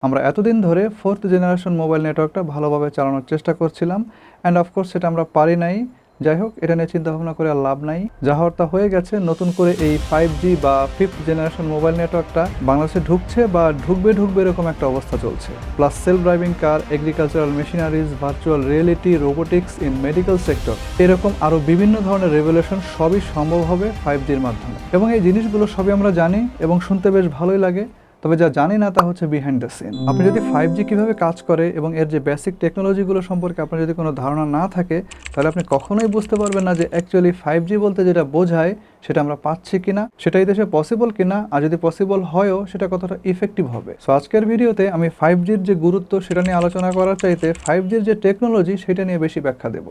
আমরা এতদিন ধরে 4th জেনারেশন মোবাইল নেটওয়ার্কটা ভালোভাবে চালানোর চেষ্টা করছিলাম অ্যান্ড অফকোর্স সেটা আমরা পারি নাই। যাই হোক, এটা নিয়ে চিন্তাভাবনা করে আর লাভ নাই। যা হওয়ার তা হয়ে গেছে। নতুন করে এই 5G বা 5th জেনারেশন মোবাইল নেটওয়ার্কটা বাংলাদেশে ঢুকছে বা ঢুকবে এরকম একটা অবস্থা চলছে। Plus self driving car, agricultural machineries, virtual reality, robotics in medical sector, এরকম আরও বিভিন্ন ধরনের রেভলিউশন সবই সম্ভব হবে 5Gর মাধ্যমে। এবং এই জিনিসগুলো সবই আমরা জানি এবং শুনতে বেশ ভালোই লাগে, তবে যা জানি না তা হচ্ছে বিহাইন্ড দ্য সিন। আপনি যদি 5G কীভাবে কাজ করে এবং এর যে বেসিক টেকনোলজিগুলো সম্পর্কে আপনার যদি কোনো ধারণা না থাকে, তাহলে আপনি কখনোই বুঝতে পারবেন না যে অ্যাকচুয়ালি 5G বলতে যেটা বোঝায় সেটা আমরা পাচ্ছি কিনা, সেটা এই দেশে পসিবল কিনা, আর যদি পসিবল হয়ও সেটা কতটা ইফেক্টিভ হবে। সো আজকের ভিডিওতে আমি 5Gর যে গুরুত্ব সেটা নিয়ে আলোচনা করার চাইতে 5Gর যে টেকনোলজি সেটা নিয়ে বেশি ব্যাখ্যা দেবো।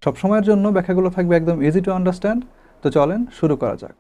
সবসময়ের জন্য ব্যাখ্যাগুলো থাকবে একদম ইজি টু আন্ডারস্ট্যান্ড। তো চলেন শুরু করা যাক।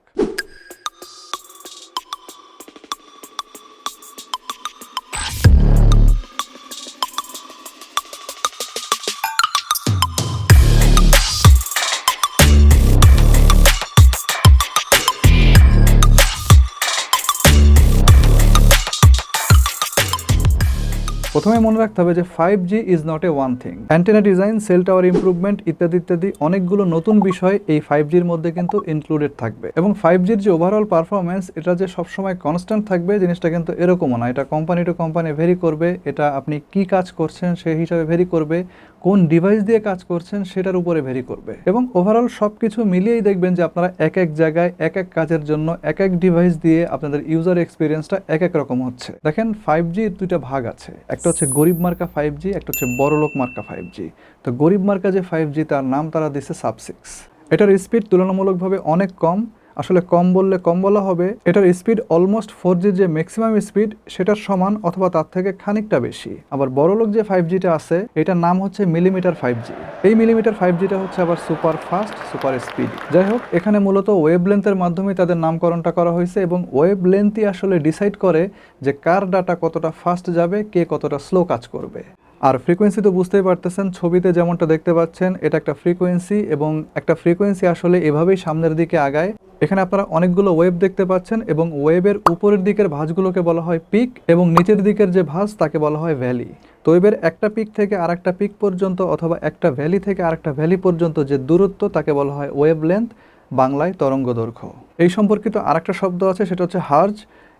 প্রথমে মনে রাখতে হবে যে 5G is not a one thing. Antenna design, cell tower improvement ইত্যাদি অনেকগুলো নতুন বিষয় এই 5Gর মধ্যে কিন্তু ইনক্লুডেড থাকবে। এবং 5Gর যে ওভারঅল পারফরমেন্স এটা যে সবসময় কনস্ট্যান্ট থাকবে জিনিসটা কিন্তু এরকমও না। এটা কোম্পানি টু কোম্পানি ভেরি করবে, এটা আপনি কি কাজ করছেন সেই হিসাবে ভেরি করবে, কোন ডিভাইস দিয়ে কাজ করছেন সেটার উপরে ভেরি করবে। এবং ওভারঅল সব কিছু মিলিয়েই দেখবেন যে আপনারা এক এক জায়গায় এক এক কাজের জন্য এক এক ডিভাইস দিয়ে আপনাদের ইউজার এক্সপিরিয়েন্সটা এক এক রকম হচ্ছে। দেখেন 5Gর দুইটা ভাগ আছে, একটা হচ্ছে গরিব মার্কা 5G, একটা হচ্ছে বড়লোক মার্কা 5G। তো গরিব মার্কা যে 5G তার নাম তারা দিচ্ছে সাব-6। এটার স্পিড তুলনামূলকভাবে অনেক কম, আসলে কম বললে কম বলা হবে। এটার স্পিড অলমোস্ট 4Gর যে ম্যাক্সিমাম স্পিড সেটার সমান অথবা তার থেকে খানিকটা বেশি। আবার বড়লোক যে 5Gটা আছে এটার নাম হচ্ছে মিলিমিটার 5G। এই মিলিমিটার 5Gটা হচ্ছে আবার সুপার ফাস্ট, সুপার স্পিড। যাই হোক, এখানে মূলত ওয়েভ লেন্থের মাধ্যমে তাদের নামকরণটা করা হয়েছে এবং ওয়েভ লেন্থই আসলে ডিসাইড করে যে কার ডাটা কতটা ফাস্ট যাবে, কে কতটা স্লো কাজ করবে। আর ফ্রিকোয়েন্সি তো বুঝতেই পারতেছেন, ছবিতে যেমনটা দেখতে পাচ্ছেন এটা একটা ফ্রিকোয়েন্সি এবং একটা ফ্রিকোয়েন্সি আসলে এভাবেই সামনের দিকে আগায়। এখানে আপনারা অনেকগুলো ওয়েভ দেখতে পাচ্ছেন এবং ওয়েভের উপরের দিকের ভাঁজগুলোকে বলা হয় পিক এবং নিচের দিকের যে ভাঁজ তাকে বলা হয় ভ্যালি। তো ওয়েভের একটা পিক থেকে আরেকটা পিক পর্যন্ত অথবা একটা ভ্যালি থেকে আরেকটা ভ্যালি পর্যন্ত যে দূরত্ব তাকে বলা হয় ওয়েভ লেন্থ, বাংলায় তরঙ্গ দৈর্ঘ্য। এই সম্পর্কিত আরেকটা শব্দ আছে, সেটা হচ্ছে হার্জ।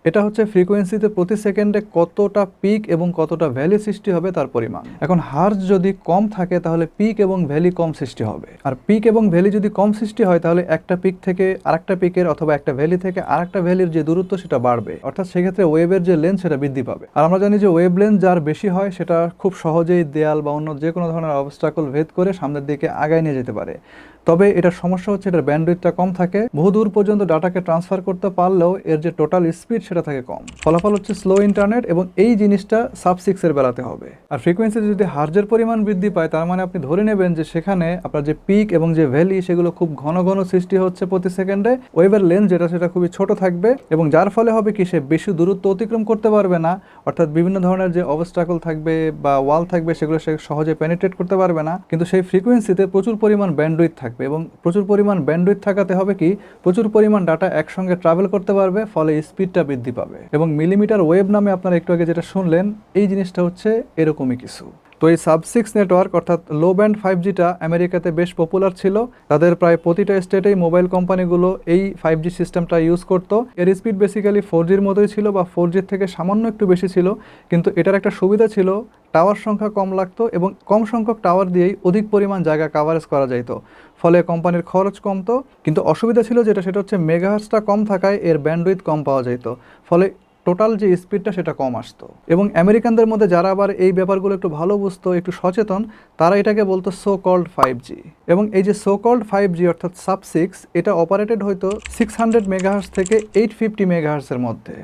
এটা হচ্ছে ফ্রিকোয়েন্সিতে প্রতি সেকেন্ডে কতটা পিক এবং কতটা ভ্যালি সৃষ্টি হবে তার পরিমাণ। এখন হার্জ যদি কম থাকে তাহলে পিক এবং ভ্যালি কম সৃষ্টি হবে, আর পিক এবং ভ্যালি যদি কম সৃষ্টি হয় তাহলে একটা পিক থেকে আরেকটা পিকের অথবা একটা ভ্যালি থেকে আরেকটা ভ্যালির যে দূরত্ব সেটা বাড়বে, অর্থাৎ সেক্ষেত্রে ওয়েভের যে লেন্থ সেটা বৃদ্ধি পাবে। আর আমরা জানি যে ওয়েভ লেন্থ যার বেশি হয় সেটা খুব সহজেই দেয়াল বা অন্য যে কোনো ধরনের অবস্টাকল ভেদ করে সামনের দিকে আগায় নিয়ে যেতে পারে। তবে এটার সমস্যা হচ্ছে এটার ব্যান্ডউইথটা কম থাকে, বহু দূর পর্যন্ত ডাটাকে ট্রান্সফার করতে পারলেও এর যে টোটাল স্পিড সেটা থাকে কম। ফলাফল হচ্ছে স্লো ইন্টারনেট এবং এই জিনিসটা সাব-6 বেলাতে হবে। আর ফ্রিকোয়েন্সিতে যদি হার্জের পরিমাণ বৃদ্ধি পায় তার মানে আপনি ধরে নেবেন যে সেখানে আপনার যে পিক এবং যে ভ্যালি সেগুলো খুব ঘন ঘন সৃষ্টি হচ্ছে প্রতি সেকেন্ডে। ওয়েভের লেন্থ যেটা সেটা খুবই ছোট থাকবে এবং যার ফলে হবে কি, সে বেশি দূরত্ব অতিক্রম করতে পারবে না, অর্থাৎ বিভিন্ন ধরনের যে অবস্টাকল থাকবে বা ওয়াল থাকবে সেগুলো সে সহজে পেনিট্রেট করতে পারবে না। কিন্তু সেই ফ্রিকোয়েন্সিতে প্রচুর পরিমাণ ব্যান্ডউইথ থাকবে এবং প্রচুর পরিমাণ ব্যান্ডউইথ থাকাতে হবে কি, প্রচুর পরিমাণ ডাটা একসঙ্গে ট্রাভেল করতে পারবে, ফলে স্পিডটা বৃদ্ধি পাবে। এবং মিলিমিটার ওয়েভ নামে আপনারা একটু আগে যেটা শুনলেন এই জিনিসটা হচ্ছে এরকমই কিছু। তো এই সাব-6 নেটওয়ার্ক অর্থাৎ লো ব্যান্ড 5Gটা আমেরিকাতে বেশ পপুলার ছিল। তাদের প্রায় প্রতিটা স্টেটেই মোবাইল কোম্পানিগুলো এই 5G সিস্টেমটা ইউজ করতো। এর স্পিড বেসিক্যালি 4Gর মতোই ছিল বা 4Gর থেকে সামান্য একটু বেশি ছিল, কিন্তু এটার একটা সুবিধা ছিল, টাওয়ার সংখ্যা কম লাগতো এবং কম সংখ্যক টাওয়ার দিয়েই অধিক পরিমাণ জায়গা কাভারেজ করা যাইতো, ফলে কোম্পানির খরচ কমতো। কিন্তু অসুবিধা ছিল যেটা, সেটা হচ্ছে মেগাহার্টজটা কম থাকায় এর ব্যান্ডউইথ কম পাওয়া যেত, ফলে টোটাল যে স্পিডটা সেটা কম আসতো। এবং আমেরিকানদের মধ্যে যারা আবার এই ব্যাপারগুলো একটু ভালো বুঝতো, একটু সচেতন, তারা এটাকে বলতো সো কল্ড 5G। এবং এই যে সো কল্ড 5G অর্থাৎ সাব-6 এটা অপারেটেড হয়তো 600 মেগাহার্টজ থেকে 850 মেগাহার্টজের মধ্যে।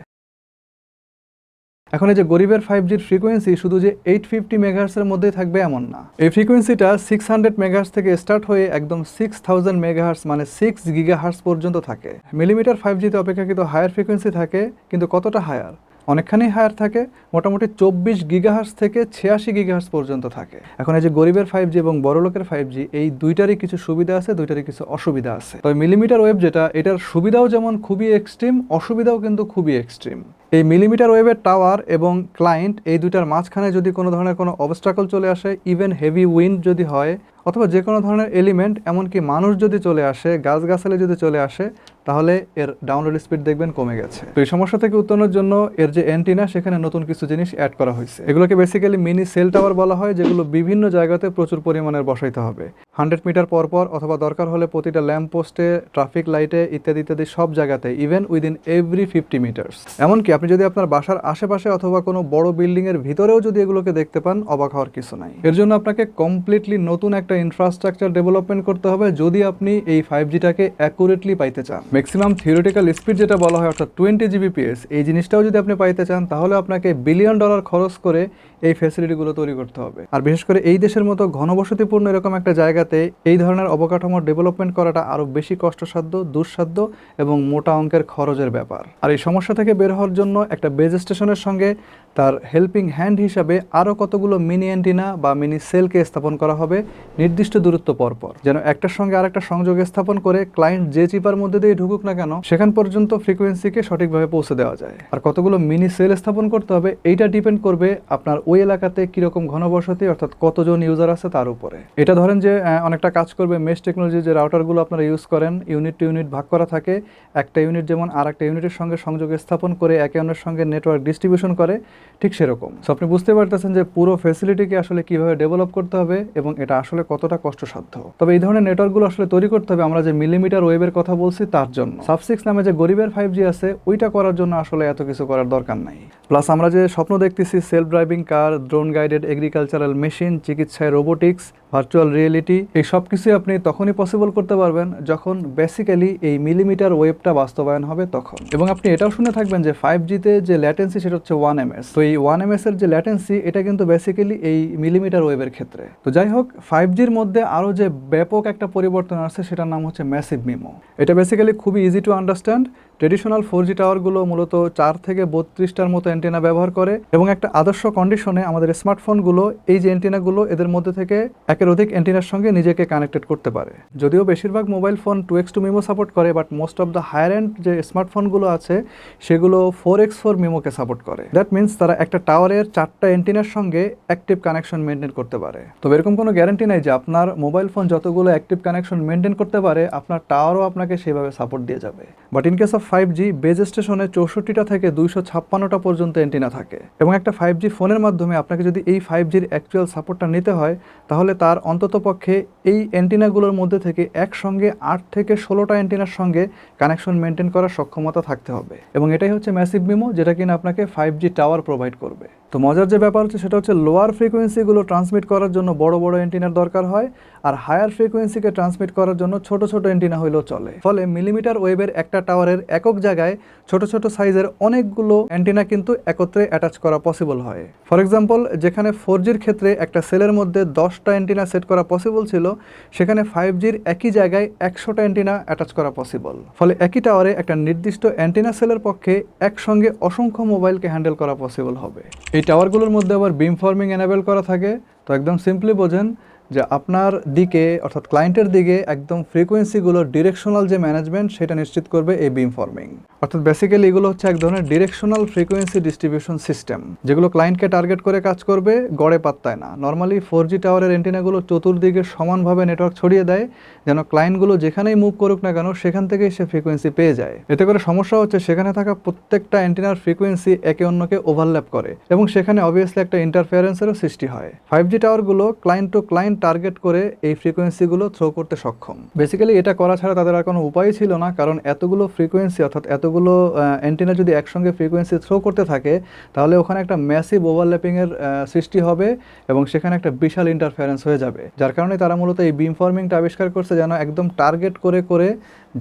এখন এই যে গরিবের 5Gর ফ্রিকোয়েন্সি শুধু যে 850 মেগাহার্টজের মধ্যেই থাকবে এমন না। এই ফ্রিকোয়েন্সিটা 600 মেগাহার্টজ থেকে স্টার্ট হয়ে একদম 6000 মেগাহার্টজ মানে 6 গিগাহার্টজ পর্যন্ত থাকে। মিলিমিটার 5Gতে অপেক্ষাকৃত হায়ার ফ্রিকোয়েন্সি থাকে, কিন্তু কতটা হায়ার? অনেকখানি হায়ার থাকে, মোটামুটি 24 গিগাহার্টজ থেকে 86 গিগাহার্টজ পর্যন্ত থাকে। এখন এই যে গরিবের 5G এবং বড়লোকের 5G এই দুইটারই কিছু সুবিধা আছে, দুইটারই কিছু অসুবিধা আছে। তবে মিলিমিটার ওয়েভ যেটা, এটার সুবিধাও যেমন খুবই এক্সট্রিম, অসুবিধাও কিন্তু খুবই এক্সট্রিম। এই মিলিমিটার ওয়েভের টাওয়ার এবং ক্লায়েন্ট এই দুইটার মাঝখানে যদি কোনো ধরনের কোনো অবস্ট্রাকল চলে আসে, ইভেন হেভি উইন্ড যদি হয়, অথবা যে কোনো ধরনের এলিমেন্ট, এমনকি মানুষ যদি চলে আসে, গাছগাছালি যদি চলে আসে, তাহলে এর ডাউনলোড স্পিড দেখবেন কমে গেছে। তো এই সমস্যা থেকে উত্তরণের জন্য এর যে অ্যান্টিনা, সেখানে নতুন কিছু জিনিস অ্যাড করা হয়েছে। এগুলোকে বেসিক্যালি মিনি সেল টাওয়ার বলা হয়, যেগুলো বিভিন্ন জায়গাতে প্রচুর পরিমাণের বসাইতে হবে। 100 মিটার পর পর, অথবা দরকার হলে প্রতিটা ল্যাম্প পোস্টে, ট্রাফিক লাইটে, ইত্যাদি ইত্যাদি সব জায়গাতে, ইভেন উইদিন এভরি 50 মিটার্স। এমনকি আপনি যদি আপনার বাসার আশেপাশে অথবা কোনো বড় বিল্ডিংয়ের ভিতরেও যদি এগুলোকে দেখতে পান, অবাক হওয়ার কিছু নাই। এর জন্য আপনাকে কমপ্লিটলি নতুন একটা ইনফ্রাস্ট্রাকচার ডেভেলপমেন্ট করতে হবে যদি আপনি এই 5Gটাকে অ্যাকুরেটলি পাইতে চান। ম্যাক্সিমাম থিওরিটিক্যাল স্পিড যেটা বলা হয়, অর্থাৎ 20 Gbps, এই জিনিসটাও যদি আপনি পাইতে চান, তাহলে আপনাকে $1 বিলিয়ন খরচ করে এই ফ্যাসিলিটিগুলো তৈরি করতে হবে। আর বিশেষ করে এই দেশের মতো ঘনবসতিপূর্ণ এরকম একটা জায়গাতে এই ধরনের অবকাঠামোর ডেভেলপমেন্ট করাটা আরও বেশি কষ্টসাধ্য, দুঃসাধ্য এবং মোটা অঙ্কের খরচের ব্যাপার। আর এই সমস্যা থেকে বের হওয়ার জন্য একটা বেজ স্টেশনের সঙ্গে তার হেল্পিং হ্যান্ড হিসাবে আরও কতগুলো মিনি অ্যান্টিনা বা মিনি সেলকে স্থাপন করা হবে নির্দিষ্ট দূরত্ব পরপর, যেন একটার সঙ্গে আরেকটা সংযোগ স্থাপন করে ক্লায়েন্ট যে চিপার মধ্যে দিয়ে ঢুকুক না কেন, সেখান পর্যন্ত ফ্রিকোয়েন্সিকে সঠিকভাবে পৌঁছে দেওয়া যায়। আর কতগুলো মিনি সেল স্থাপন করতে হবে, এইটা ডিপেন্ড করবে আপনার ওই এলাকাতে কীরকম ঘনবসতি, অর্থাৎ কতজন ইউজার আছে তার উপরে। এটা ধরেন যে অনেকটা কাজ করবে মেশ টেকনোলজি, যে রাউটারগুলো আপনারা ইউজ করেন, ইউনিট টু ইউনিট ভাগ করা থাকে। একটা ইউনিট যেমন আর একটা ইউনিটের সঙ্গে সংযোগ স্থাপন করে একে অন্যের সঙ্গে নেটওয়ার্ক ডিস্ট্রিবিউশন করে, ঠিক সেরকম। সো আপনি বুঝতে পারতেছেন যে পুরো ফ্যাসিলিটিকে আসলে কিভাবে ডেভেলপ করতে হবে এবং এটা আসলে কতটা কষ্টসাধ্য। তবে এই ধরনের নেটওয়ার্কগুলো আসলে তৈরি করতে হবে আমরা যে মিলিমিটার ওয়েভের কথা বলছি তার জন্য। সাব6 নামে যে গরিবের 5G আছে, ওইটা করার জন্য আসলে এত কিছু করার দরকার নাই। প্লাস আমরা যে স্বপ্ন দেখতেছি সেলফ ড্রাইভিং কার, ড্রোন গাইডেড এগ্রিকালচারাল মেশিন, চিকিৎসায় রোবোটিক্স, ভার্চুয়াল রিয়েলিটি, এই সব কিছুই আপনি তখনই পসিবল করতে পারবেন যখন বেসিক্যালি এই মিলিমিটার ওয়েভটা বাস্তবায়ন হবে তখন। এবং আপনি এটাও শুনে থাকবেন যে 5Gতে যে ল্যাটেন্সি সেটা হচ্ছে 1 ms। তো এই 1 ms এর যে ল্যাটেন্সি, এটা কিন্তু বেসিক্যালি এই মিলিমিটার ওয়েভের ক্ষেত্রে। তো যাই হোক, 5Gর মধ্যে আরও যে ব্যাপক একটা পরিবর্তন আসছে, সেটার নাম হচ্ছে ম্যাসিভ মিমো। এটা বেসিক্যালি খুবই easy to understand. Traditional 4G টাওয়ারগুলো মূলত 4 থেকে 32টার মতো অ্যান্টেনা ব্যবহার করে, এবং একটা আদর্শ কন্ডিশনে আমাদের স্মার্টফোনগুলো এই যে অ্যান্টেনাগুলো, এদের মধ্যে থেকে একের অধিক অ্যান্টেনার সঙ্গে নিজেকে কানেক্টেড করতে পারে। যদিও বেশিরভাগ mobile phone 2x2 MIMO support করে, but most of the higher end যে স্মার্টফোনগুলো আছে সেগুলো 4x4 মিমোকে সাপোর্ট করে। দ্যাট মিনস তারা একটা টাওয়ারের 4টা অ্যান্টেনার সঙ্গে অ্যাক্টিভ কানেকশন মেনটেন করতে পারে। তবে এরকম কোনো গ্যারান্টি নাই যে আপনার মোবাইল ফোন যতগুলো অ্যাক্টিভ কানেকশন মেনটেন করতে পারে, আপনার টাওয়ারও আপনাকে সেভাবে সাপোর্ট দিয়ে যাবে। But in case of 5G, base স্টেশনে 64টা থেকে 256টা পর্যন্ত অ্যান্টেনা থাকে, এবং একটা 5G ফোনের মাধ্যমে আপনাকে যদি এই 5Gর অ্যাকচুয়াল সাপোর্টটা নিতে হয়, তাহলে তার অন্ততপক্ষে এই অ্যান্টেনাগুলোর মধ্যে থেকে একসঙ্গে 8 থেকে 16টা অ্যান্টেনার সঙ্গে কানেকশন মেনটেন করার সক্ষমতা থাকতে হবে। এবং এটাই হচ্ছে ম্যাসিভ মিমো, যেটা কিনা আপনাকে 5G টাওয়ার প্রোভাইড করবে। তো মজার যে ব্যাপার হচ্ছে সেটা হচ্ছে লোয়ার ফ্রিকোয়েন্সিগুলো ট্রান্সমিট করার জন্য বড় বড় অ্যান্টেনার দরকার হয়, আর হায়ার ফ্রিকোয়েন্সিকে ট্রান্সমিট করার জন্য ছোট ছোট অ্যান্টেনা হইলেও চলে। ফলে মিলিমিটার ওয়েভের একটা টাওয়ারের একক জায়গায় ছোট ছোট সাইজের অনেকগুলো অ্যান্টেনা কিন্তু একত্রে অ্যাটাচ করা পসিবল হয়। ফর এক্সাম্পল, যেখানে 4Gর ক্ষেত্রে একটা সেলের মধ্যে 10টা অ্যান্টেনা সেট করা পসিবল ছিল, সেখানে 5Gর একই জায়গায় 100টা অ্যান্টেনা অ্যাটাচ করা পসিবল। ফলে একই টাওয়ারে একটা নির্দিষ্ট অ্যান্টেনা সেলের পক্ষে একসঙ্গে অসংখ্য মোবাইলকে হ্যান্ডেল করা পসিবল হবে। এই টাওয়ারগুলোর মধ্যে আবার বিম ফর্মিং এনেবল করা থাকে। তো একদম সিম্পলি বোঝেন যে আপনার দিকে, অর্থাৎ ক্লায়েন্টের দিকে একদম ফ্রিকোয়েন্সিগুলোর ডিরেকশনাল যে ম্যানেজমেন্ট, সেটা নিশ্চিত করবে এই বিম ফর্মিং। অর্থাৎ বেসিক্যালি এগুলো হচ্ছে এক ধরনের ডিরেকশনাল ফ্রিকোয়েন্সি ডিস্ট্রিবিউশন সিস্টেম, যেগুলো ক্লায়েন্টকে টার্গেট করে কাজ করবে, গড়ে পাত্তায় না। নর্মালি 4G টাওয়ারের অ্যান্টেনাগুলো চতুর্দিকে সমানভাবে নেটওয়ার্ক ছড়িয়ে দেয়, যেন ক্লায়েন্টগুলো যেখানেই মুভ করুক না কেন সেখান থেকেই সে ফ্রিকোয়েন্সি পেয়ে যায়। এতে করে সমস্যা হচ্ছে সেখানে থাকা প্রত্যেকটা অ্যান্টেনার ফ্রিকোয়েন্সি একে অন্যকে ওভারল্যাপ করে, এবং সেখানে অবভিয়াসলি একটা ইন্টারফারেন্সেরও সৃষ্টি হয়। 5G টাওয়ারগুলো ক্লায়েন্ট টু ক্লায়েন্ট টার্গেট করে এই ফ্রিকোয়েন্সিগুলো থ্রো করতে সক্ষম। বেসিক্যালি এটা করা ছাড়া তাদের আর কোনো উপায় ছিল না, কারণ এতগুলো ফ্রিকোয়েন্সি, অর্থাৎ এতগুলো অ্যান্টেনা যদি একসঙ্গে ফ্রিকোয়েন্সি থ্রো করতে থাকে, তাহলে ওখানে একটা ম্যাসিভ ওভারল্যাপিংয়ের সৃষ্টি হবে, এবং সেখানে একটা বিশাল ইন্টারফারেন্স হয়ে যাবে। যার কারণে তারা মূলত এই বিম ফর্মিংটা আবিষ্কার করছে, যেন একদম টার্গেট করে করে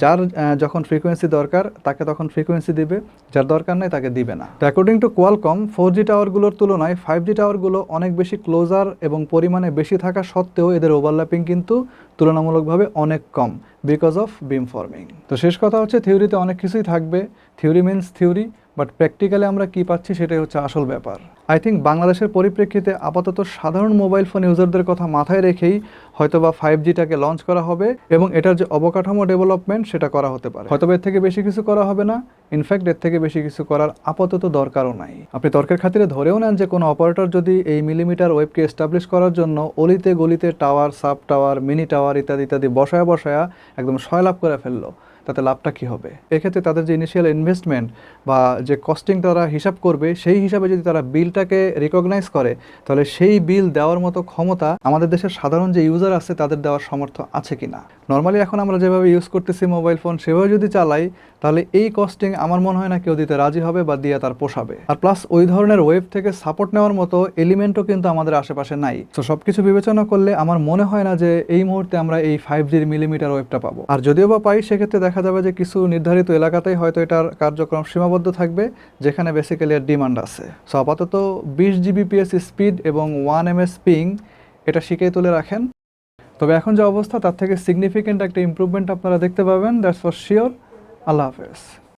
যার যখন ফ্রিকোয়েন্সি দরকার তাকে তখন ফ্রিকোয়েন্সি দিবে, যার দরকার নেই তাকে দিবে না। তো অ্যাকর্ডিং টু কোয়ালকম, 4G টাওয়ারগুলোর তুলনায় 5G টাওয়ারগুলো অনেক বেশি ক্লোজার এবং পরিমাণে বেশি থাকা সত্ত্বেও এদের ওভারল্যাপিং কিন্তু তুলনামূলকভাবে অনেক কম, বিকজ অফ বিম ফর্মিং। তো শেষ কথা হচ্ছে, থিওরিতে অনেক কিছুই থাকবে। Theory means theory, but practically আমরা কি পাচ্ছি সেটাই হচ্ছে আসল ব্যাপার। আই থিঙ্ক বাংলাদেশের পরিপ্রেক্ষিতে আপাতত সাধারণ মোবাইল ফোন ইউজারদের কথা মাথায় রেখেই হয়তোবা 5Gটাকে লঞ্চ করা হবে এবং এটার যে অবকাঠামো ডেভেলপমেন্ট সেটা করা হতে পারে। হয়তোবা এর থেকে বেশি কিছু করা হবে না, ইনফ্যাক্ট এর থেকে বেশি কিছু করার আপাতত দরকারও নাই। আপনি তর্কের খাতিরে ধরেও নেন যে কোনো অপারেটর যদি এই মিলিমিটার ওয়েবকে এস্টাবলিশ করার জন্য অলিতে গলিতে tower, sub tower, mini tower ইত্যাদি ইত্যাদি বসায়া বসায়া একদম সয়লাভ করে ফেললো, তাতে লাভটা কী হবে? এক্ষেত্রে তাদের যে ইনিশিয়াল ইনভেস্টমেন্ট বা যে কস্টিং তারা হিসাব করবে, সেই হিসাবে যদি তারা বিলটাকে রিকগনাইজ করে, তাহলে সেই বিল দেওয়ার মতো ক্ষমতা আমাদের দেশের সাধারণ যে ইউজার আছে তাদের দেওয়ার সামর্থ্য আছে কি না। নর্মালি এখন আমরা যেভাবে ইউজ করতেছি মোবাইল ফোন, সেভাবে যদি চালাই, তাহলে এই কস্টিং আমার মনে হয় না কেউ দিতে রাজি হবে বা দিয়ে তার পোষাবে। আর প্লাস ওই ধরনের ওয়েব থেকে সাপোর্ট নেওয়ার মতো এলিমেন্টও কিন্তু আমাদের আশেপাশে নাই। তো সব কিছু বিবেচনা করলে আমার মনে হয় না যে এই মুহূর্তে আমরা এই 5Gর মিলিমিটার ওয়েবটা পাবো। আর যদিও বা পাই, সেক্ষেত্রে দেখা যাবে যে কিছু নির্ধারিত এলাকাতেই হয়তো এটার কার্যক্রম সীমাবদ্ধ থাকবে, যেখানে বেসিক্যালি এর ডিমান্ড আছে। সো আপাতত 20 Gbps স্পিড এবং 1 ms পিং এটা শিখেই তুলে রাখেন। তবে এখন যে অবস্থা তার থেকে সিগনিফিক্যান্ট একটা ইমপ্রুভমেন্ট আপনারা দেখতে পাবেন, দ্যাটস ফর শিওর। আল্লাহ হাফেজ।